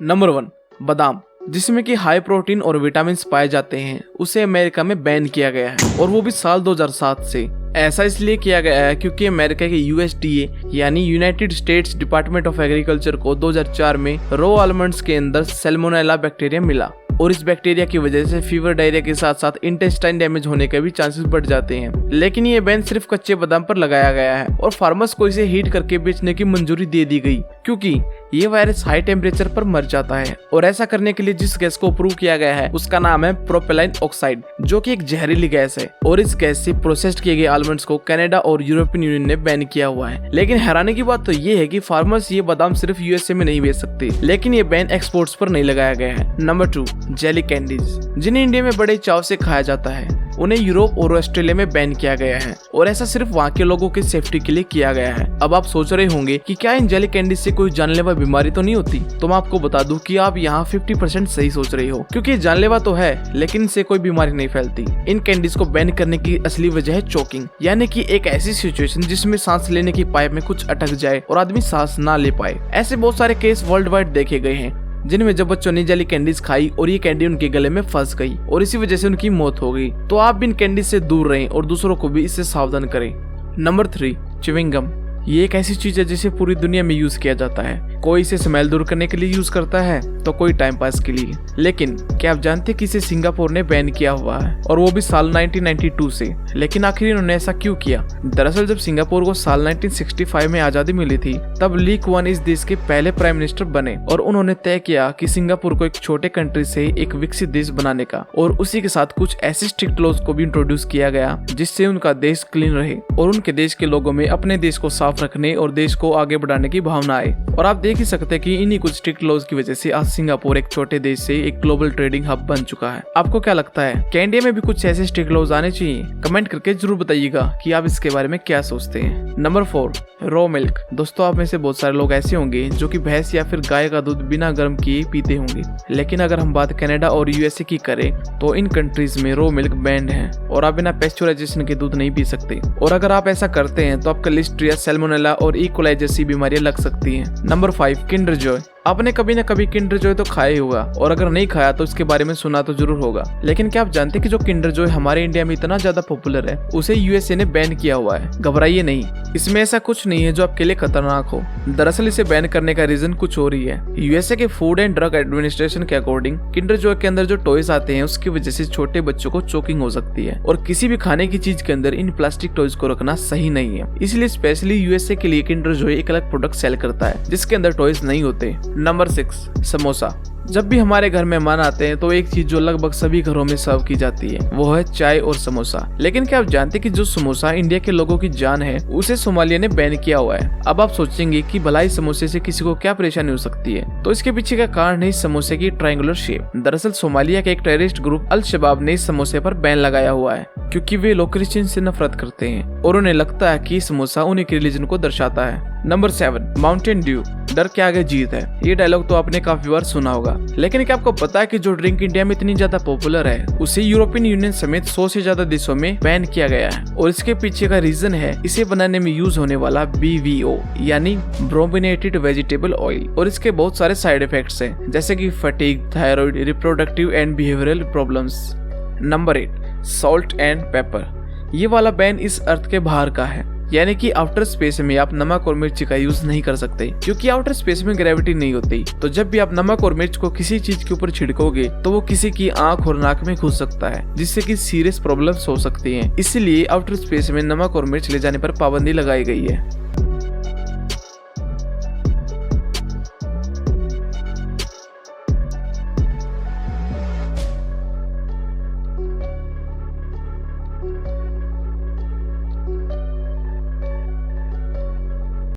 Number 1, बादाम, जिसमें कि हाई प्रोटीन और विटामिन पाए जाते हैं, उसे अमेरिका में बैन किया गया है और वो भी साल 2007 से। ऐसा इसलिए किया गया है क्योंकि अमेरिका के USDA यानी United states department of agriculture को 2004 में रॉ आलमंड्स के अंदर सैल्मोनेला बैक्टीरिया मिला और इस बैक्टीरिया की वजह से फीवर, डायरिया के साथ साथ इंटेस्टाइन डैमेज होने के भी चांसेस बढ़ जाते हैं। लेकिन ये बैन सिर्फ कच्चे बादाम पर लगाया गया है और फार्मर्स को इसे हीट करके बेचने की मंजूरी दे दी गई क्योंकि ये वायरस हाई टेम्परेचर पर मर जाता है। और ऐसा करने के लिए जिस गैस को अप्रूव किया गया है उसका नाम है प्रोपेलाइन ऑक्साइड, जो कि एक जहरीली गैस है और इस गैस से प्रोसेस्ड किए गए आलमंड्स को कनाडा और यूरोपियन यूनियन ने बैन किया हुआ है। लेकिन हैरानी की बात तो ये है कि फार्मर्स ये बादाम सिर्फ USA में नहीं बेच सकते, लेकिन ये बैन एक्सपोर्ट्स पर नहीं लगाया गया है। नंबर 2, जेली कैंडीज, जिन्हें इंडिया में बड़े चाव से खाया जाता है, उन्हें यूरोप और ऑस्ट्रेलिया में बैन किया गया है और ऐसा सिर्फ वहाँ के लोगों की सेफ्टी के लिए किया गया है। अब आप सोच रहे होंगे कि क्या इन जेली कैंडीज से कोई जानलेवा बीमारी तो नहीं होती? तो मैं आपको बता दूं कि आप यहाँ 50% सही सोच रही हो, क्योंकि जानलेवा तो है लेकिन इनसे कोई बीमारी नहीं फैलती। इन कैंडीज को बैन करने की असली वजह है चोकिंग, यानी कि एक ऐसी सिचुएशन जिसमें सांस लेने की पाइप में कुछ अटक जाए और आदमी सांस ना ले पाए। ऐसे बहुत सारे केस वर्ल्ड वाइड देखे गए हैं जिनमें जब बच्चों ने जेली कैंडीज खाई और ये कैंडी उनके गले में फंस गई और इसी वजह से उनकी मौत हो गई। तो आप भी इन कैंडीज से दूर रहें और दूसरों को भी इससे सावधान करें। नंबर 3, च्युइंग गम, ये एक ऐसी चीज है जिसे पूरी दुनिया में यूज किया जाता है। कोई इसे स्मेल दूर करने के लिए यूज करता है तो कोई टाइम पास के लिए। लेकिन क्या आप जानते हैं कि इसे सिंगापुर ने बैन किया हुआ है और वो भी साल 1992 से। लेकिन आखिर इन्होंने ऐसा क्यों किया? दरअसल जब सिंगापुर को साल 1965 में आजादी मिली थी तब ली कुआन इस देश के पहले प्राइम मिनिस्टर बने और उन्होंने तय किया कि सिंगापुर को एक छोटे कंट्री से एक विकसित देश बनाने का, और उसी के साथ कुछ ऐसे स्ट्रिक्ट लॉज को भी इंट्रोड्यूस किया गया जिससे उनका देश क्लीन रहे और उनके देश के लोगों में अपने देश को साफ रखने और देश को आगे बढ़ाने की भावना आए। और आप देख ही सकते हैं कि इन्हीं कुछ स्ट्रिक्ट लॉज की वजह से आज सिंगापुर एक छोटे देश से एक ग्लोबल ट्रेडिंग हब बन चुका है। आपको क्या लगता है, क्या इंडिया में भी कुछ ऐसे स्ट्रिक्ट लॉज आने चाहिए? कमेंट करके जरूर बताइएगा कि आप इसके बारे में क्या सोचते हैं। Number 4, raw milk. दोस्तों, आप में से बहुत सारे लोग ऐसे होंगे जो कि भैंस या फिर गाय का दूध बिना गर्म किए पीते होंगे। लेकिन अगर हम बात कनाडा और USA की करें तो इन कंट्रीज में रॉ मिल्क बैंड है और आप बिना पेस्चुराइजेशन के दूध नहीं पी सकते। और अगर आप ऐसा करते हैं तो आपका लिस्ट्रिया, सैल्मोनेला और ई कोलाई जैसी बीमारियां लग सकती हैं। Number 5, Kinder Joy. आपने कभी न कभी किंडर जॉय तो खाया ही होगा और अगर नहीं खाया तो इसके बारे में सुना तो जरूर होगा। लेकिन क्या आप जानते हैं कि जो किंडर जॉय हमारे इंडिया में इतना ज्यादा पॉपुलर है उसे USA ने बैन किया हुआ है? घबराइए नहीं, इसमें ऐसा कुछ नहीं है जो आपके लिए खतरनाक हो। दरअसल इसे बैन करने का रीजन कुछ और ही है। USA के फूड एंड ड्रग एडमिनिस्ट्रेशन के अकॉर्डिंग किंडर जॉय के अंदर जो टॉयज आते हैं उसकी वजह से छोटे बच्चों को चोकिंग हो सकती है और किसी भी खाने की चीज के अंदर इन प्लास्टिक टॉयज को रखना सही नहीं है। इसलिए स्पेशली USA के लिए किंडर जॉय एक अलग प्रोडक्ट सेल करता है जिसके अंदर टॉयज नहीं होते। नंबर 6, समोसा। जब भी हमारे घर मेहमान आते हैं तो एक चीज जो लगभग सभी घरों में सर्व की जाती है वो है चाय और समोसा। लेकिन क्या आप जानते हैं कि जो समोसा इंडिया के लोगों की जान है उसे सोमालिया ने बैन किया हुआ है। अब आप सोचेंगे कि भलाई समोसे से किसी को क्या परेशानी हो सकती है, तो इसके पीछे का कारण है इस समोसे की ट्रायंगुलर शेप। दरअसल सोमालिया के एक टेररिस्ट ग्रुप अल शबाब ने इस समोसे पर बैन लगाया हुआ है क्योंकि वे लोग क्रिश्चियन से नफरत करते हैं और उन्हें लगता है कि समोसा उन्हीं के रिलीजन को दर्शाता है। Number 7, Mountain Dew. डर के आगे जीत है। ये डायलॉग तो आपने काफी बार सुना होगा, लेकिन क्या आपको पता है कि जो ड्रिंक इंडिया में इतनी ज्यादा पॉपुलर है उसे यूरोपियन यूनियन समेत 100 से ज्यादा देशों में बैन किया गया है? और इसके पीछे का रीजन है इसे बनाने में यूज होने वाला BVO यानी ब्रोमिनेटेड वेजिटेबल ऑयल, और इसके बहुत सारे साइड इफेक्ट्स हैं जैसे कि fatigue, thyroid, reproductive and behavioural problems. Number 8, salt and paper. ये वाला बैन इस अर्थ के बाहर का है, यानी कि आउटर स्पेस में आप नमक और मिर्च का यूज नहीं कर सकते क्योंकि आउटर स्पेस में ग्रेविटी नहीं होती। तो जब भी आप नमक और मिर्च को किसी चीज के ऊपर छिड़कोगे तो वो किसी की आंख और नाक में घुस सकता है जिससे कि सीरियस प्रॉब्लम्स हो सकती हैं। इसीलिए आउटर स्पेस में नमक और मिर्च ले जाने पर पाबंदी लगाई गई है।